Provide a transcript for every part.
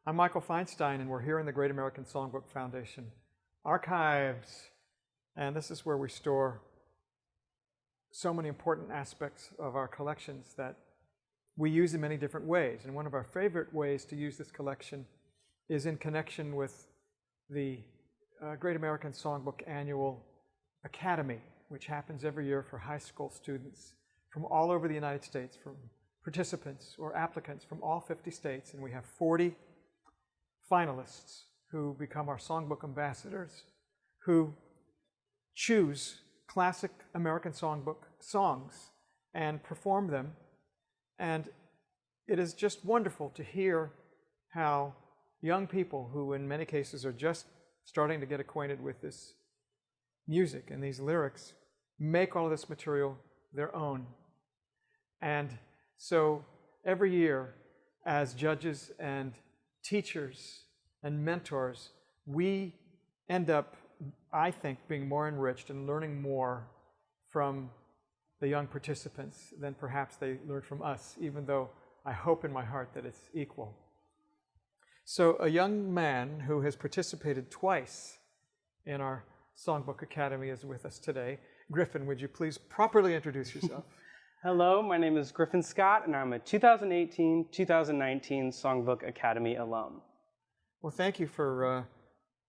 I'm Michael Feinstein, and we're here in the Great American Songbook Foundation Archives. And this is where we store so many important aspects of our collections that we use in many different ways. And one of our favorite ways to use this collection is in connection with the Great American Songbook Annual Academy, which happens every year for high school students from all over the United States, from participants or applicants from all 50 states. And we have 40 finalists who become our songbook ambassadors, who choose classic American songbook songs and perform them. And it is just wonderful to hear how young people, who in many cases are just starting to get acquainted with this music and these lyrics, make all of this material their own. And so every year, as judges and teachers and mentors, we end up, I think, being more enriched and learning more from the young participants than perhaps they learned from us, even though I hope in my heart that it's equal. So a young man who has participated twice in our Songbook Academy is with us today. Griffin, would you please properly introduce yourself? Hello, my name is Griffin Scott, and I'm a 2018-2019 Songbook Academy alum. Well, thank you for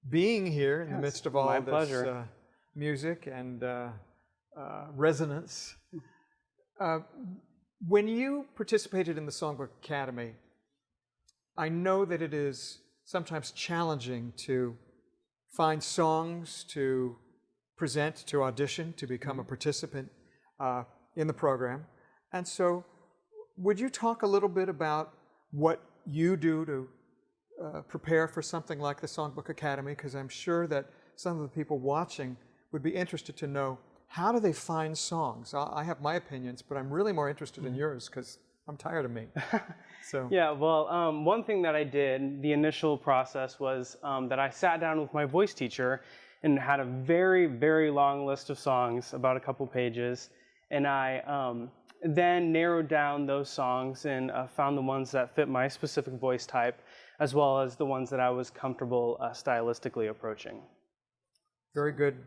being here in the midst of all this music and resonance. When you participated in the Songbook Academy, I know that it is sometimes challenging to find songs to present, to audition, to become a participant in the program. And so would you talk a little bit about what you do to prepare for something like the Songbook Academy? Because I'm sure that some of the people watching would be interested to know, how do they find songs? I have my opinions, but I'm really more interested in yours because I'm tired of me. So. Yeah, well, one thing that I did, the initial process was that I sat down with my voice teacher and had a very, very long list of songs, about a couple pages. And I then narrowed down those songs and found the ones that fit my specific voice type, as well as the ones that I was comfortable stylistically approaching. Very good.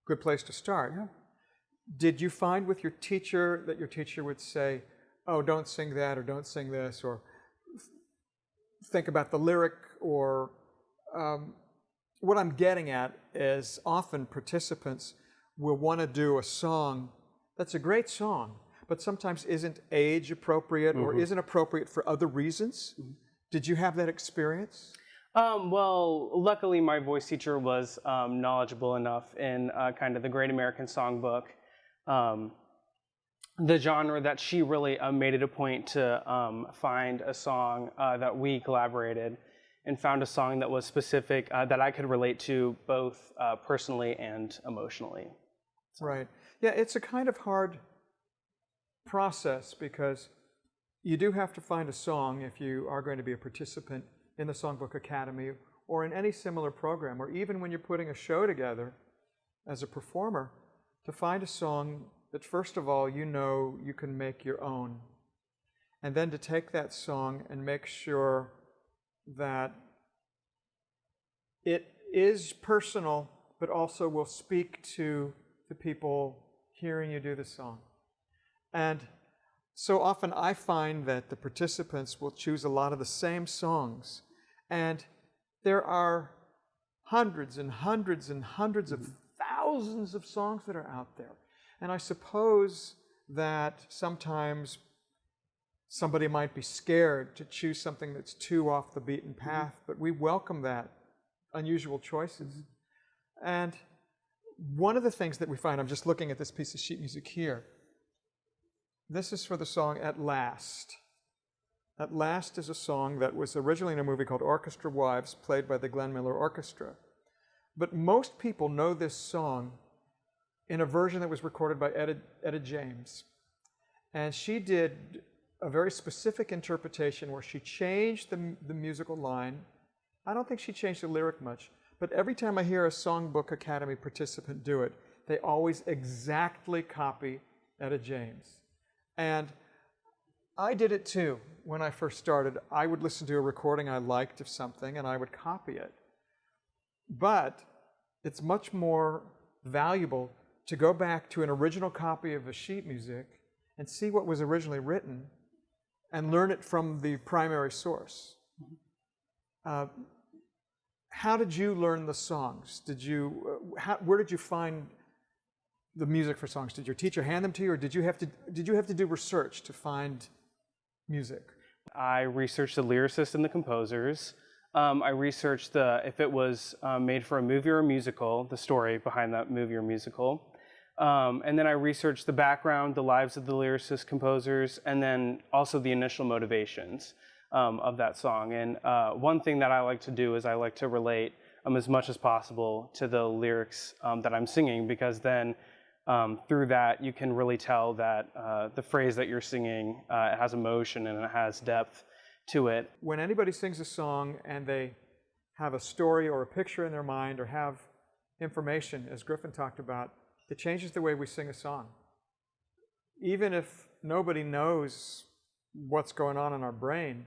Good place to start. Yeah. Did you find with your teacher that your teacher would say, oh, don't sing that, or don't sing this, or think about the lyric, or what I'm getting at is often participants will want to do a song that's a great song, but sometimes isn't age appropriate or isn't appropriate for other reasons. Did you have that experience? Well, luckily my voice teacher was knowledgeable enough in kind of the Great American Songbook, the genre, that she really made it a point to find a song that we collaborated and found a song that was specific, that I could relate to both personally and emotionally. Right. Yeah, it's a kind of hard process because you do have to find a song if you are going to be a participant in the Songbook Academy or in any similar program, or even when you're putting a show together as a performer, to find a song that first of all you know you can make your own, and then to take that song and make sure that it is personal but also will speak to the people hearing you do the song. And so often I find that the participants will choose a lot of the same songs, and there are hundreds and hundreds and hundreds of thousands of songs that are out there. And I suppose that sometimes somebody might be scared to choose something that's too off the beaten path, but we welcome that, unusual choices. And one of the things that we find, I'm just looking at this piece of sheet music here, this is for the song At Last. At Last is a song that was originally in a movie called Orchestra Wives, played by the Glenn Miller Orchestra. But most people know this song in a version that was recorded by Etta James. And she did a very specific interpretation where she changed the musical line. I don't think she changed the lyric much, but every time I hear a Songbook Academy participant do it, they always exactly copy Etta James. And I did it too. When I first started, I would listen to a recording I liked of something and I would copy it. But it's much more valuable to go back to an original copy of a sheet music and see what was originally written and learn it from the primary source. How did you learn the songs? Where did you find the music for songs? Did your teacher hand them to you, or did you have to do research to find music? I researched the lyricists and the composers. I researched if it was made for a movie or a musical, the story behind that movie or musical. And then I researched the background, the lives of the lyricists, composers, and then also the initial motivations of that song. And one thing that I like to do is I like to relate as much as possible to the lyrics that I'm singing, because then through that you can really tell that the phrase that you're singing it has emotion and it has depth to it. When anybody sings a song and they have a story or a picture in their mind or have information, as Griffin talked about, it changes the way we sing a song. Even if nobody knows what's going on in our brain,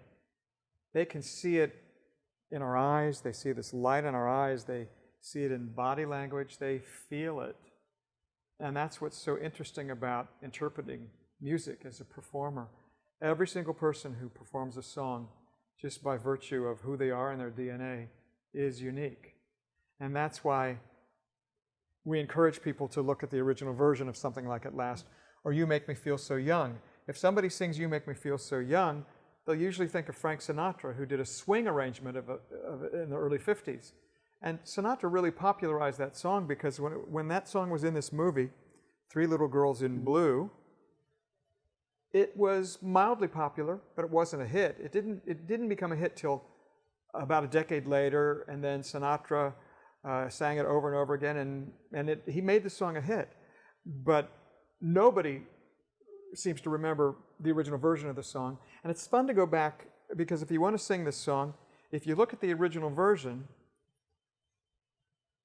they can see it in our eyes, they see this light in our eyes, they see it in body language, they feel it. And that's what's so interesting about interpreting music as a performer. Every single person who performs a song, just by virtue of who they are and their DNA, is unique. And that's why we encourage people to look at the original version of something like At Last, or You Make Me Feel So Young. If somebody sings You Make Me Feel So Young, they'll usually think of Frank Sinatra, who did a swing arrangement of it in the early 50s. And Sinatra really popularized that song because when that song was in this movie, Three Little Girls in Blue, it was mildly popular, but it wasn't a hit. It didn't become a hit till about a decade later, and then Sinatra sang it over and over again, and he made the song a hit. But nobody seems to remember the original version of the song. And it's fun to go back, because if you want to sing this song, if you look at the original version,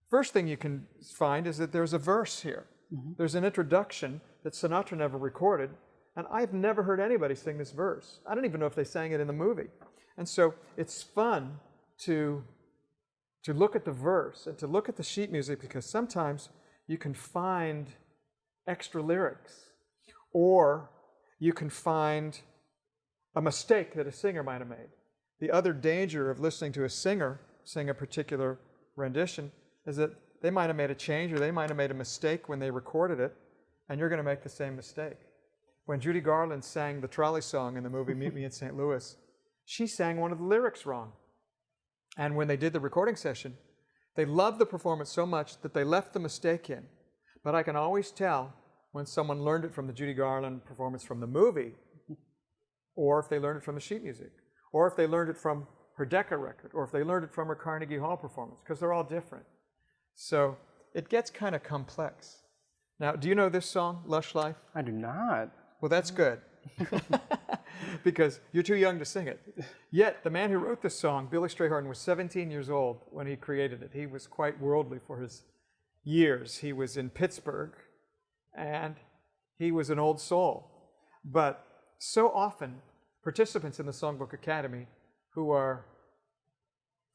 first thing you can find is that there's a verse here. Mm-hmm. There's an introduction that Sinatra never recorded, and I've never heard anybody sing this verse. I don't even know if they sang it in the movie. And so it's fun to look at the verse and to look at the sheet music, because sometimes you can find extra lyrics, or you can find a mistake that a singer might have made. The other danger of listening to a singer sing a particular rendition is that they might have made a change, or they might have made a mistake when they recorded it, and you're going to make the same mistake. When Judy Garland sang the trolley song in the movie Meet Me in St. Louis, she sang one of the lyrics wrong. And when they did the recording session, they loved the performance so much that they left the mistake in. But I can always tell when someone learned it from the Judy Garland performance from the movie, or if they learned it from the sheet music, or if they learned it from her Decca record, or if they learned it from her Carnegie Hall performance, because they're all different. So it gets kind of complex. Now, do you know this song, Lush Life? I do not. Well, that's good, because you're too young to sing it. Yet, the man who wrote this song, Billy Strayhorn, was 17 years old when he created it. He was quite worldly for his years. He was in Pittsburgh, and he was an old soul. But so often, participants in the Songbook Academy who are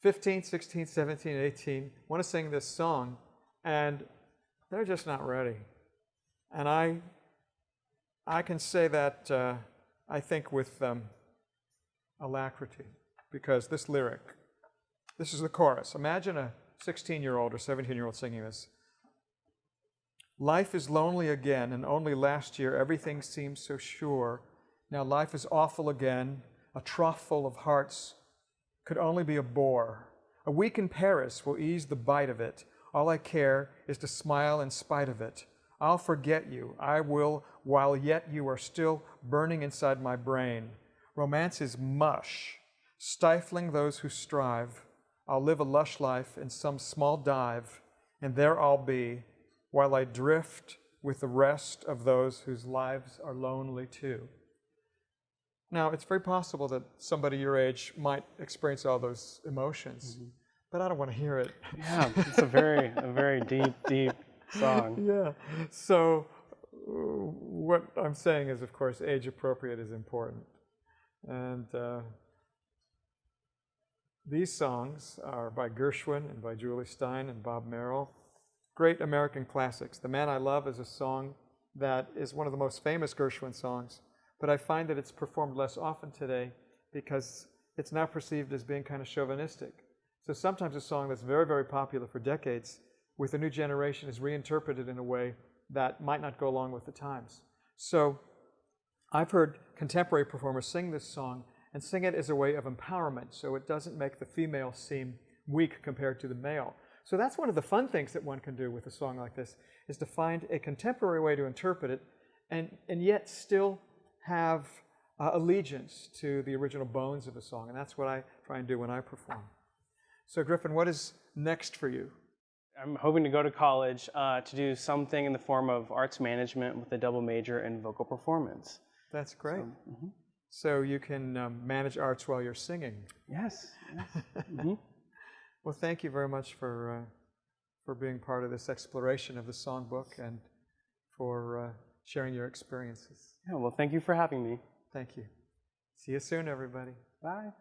15, 16, 17, 18 want to sing this song, and they're just not ready. And I can say that, I think, with alacrity, because this lyric, this is the chorus. Imagine a 16-year-old or 17-year-old singing this. Life is lonely again, and only last year everything seemed so sure. Now life is awful again, a trough full of hearts could only be a bore. A week in Paris will ease the bite of it. All I care is to smile in spite of it. I'll forget you, I will, while yet you are still burning inside my brain. Romance is mush, stifling those who strive. I'll live a lush life in some small dive, and there I'll be, while I drift with the rest of those whose lives are lonely too. Now, it's very possible that somebody your age might experience all those emotions, but I don't want to hear it. Yeah, it's a very deep song. Yeah. So what I'm saying is, of course, age appropriate is important. And these songs are by Gershwin and by Julie Stein and Bob Merrill. Great American classics. The Man I Love is a song that is one of the most famous Gershwin songs, but I find that it's performed less often today because it's now perceived as being kind of chauvinistic. So sometimes a song that's very, very popular for decades with a new generation is reinterpreted in a way that might not go along with the times. So I've heard contemporary performers sing this song and sing it as a way of empowerment, so it doesn't make the female seem weak compared to the male. So that's one of the fun things that one can do with a song like this, is to find a contemporary way to interpret it and yet still have allegiance to the original bones of the song. And that's what I try and do when I perform. So Griffin, what is next for you? I'm hoping to go to college to do something in the form of arts management with a double major in vocal performance. That's great. So you can manage arts while you're singing. Yes. Well, thank you very much for being part of this exploration of the songbook and for sharing your experiences. Yeah, well, thank you for having me. Thank you. See you soon, everybody. Bye.